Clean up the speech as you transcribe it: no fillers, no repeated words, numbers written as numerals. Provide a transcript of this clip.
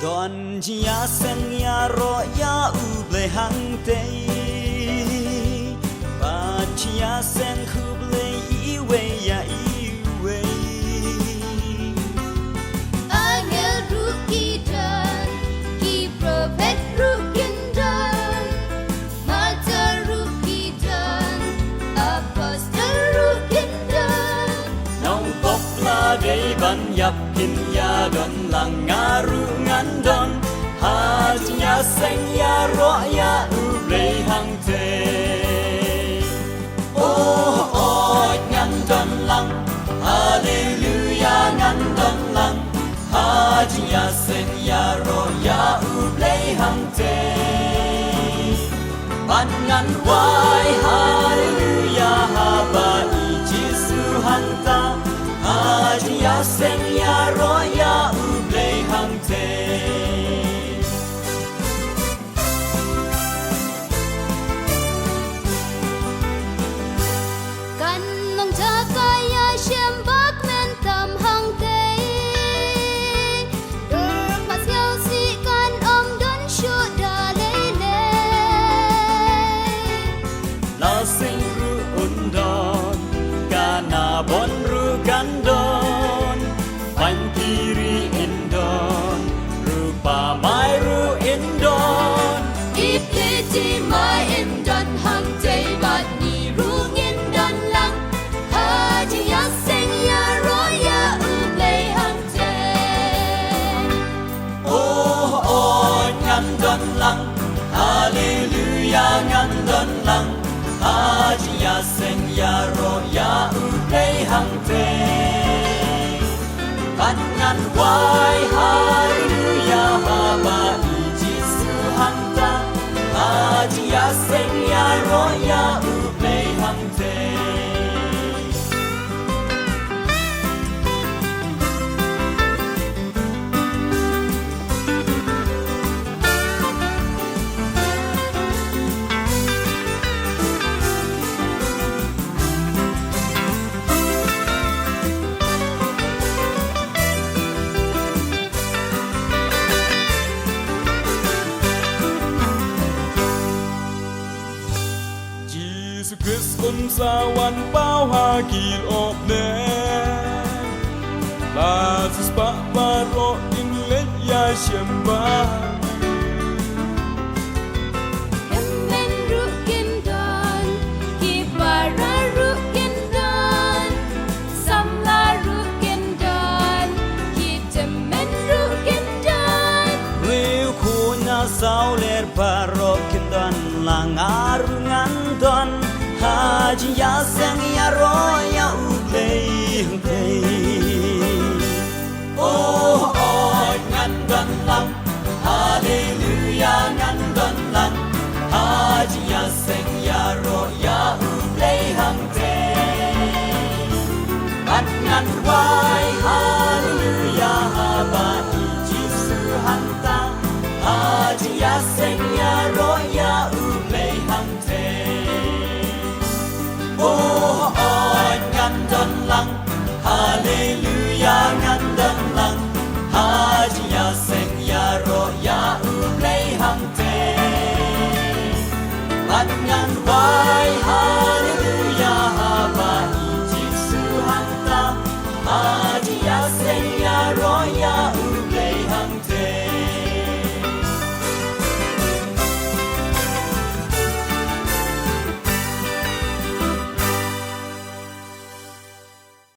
Don chia sen ya ro ya u ble hang te ba chia sen khu ble i we ya i we Angel ru ki dan ki prophet ru kin dan Martyr ru ki dan apostle ru kin dan nong pop la de ban yap kin ya don lang ngaru ngan don ha chia sen ya ro ya u ble hang te oh ngan don lang hallelujah ngan don lang ha chia sen ya ro ya u ble hang te ban ngan wai hallelujah ha ba i jesu han ta ha chia sen ya ro ya u ble hang te Kan mong cha kaya shem bak men tam hang te Dur pas nhau si kan om don shu da le le la sing ru undon kana bon ru gandon pan kiri indon rupa mai ru indon Iple ti mai in don hang te bat ni ru ngin don lang Ha ji ya seng ya ro ya u play hang te oh ngan don lang hallelujah ngan don lang ha chia sen ya ro ya u play hang te ban ngan wai hallelujah ha ba i jesu han ta ha chia sen ya ro ya u play hang te Jesus Christ unsa wan bao ha kil op ne Jesus pa paro in le ya shamba Emmen ru kin don ki para ru kin don Samla ru kin don ki temmen ru kin don Riu khu na sao ler paro kin don lang arungan don ha ji ya sang ya ro ya u play hang play oh ngan don lang hallelujah ngan don lang ha ji ya sang ya ro ya u play hang te ban ngan wai hallelujah ha ba i jesu han ta ha ji ya sang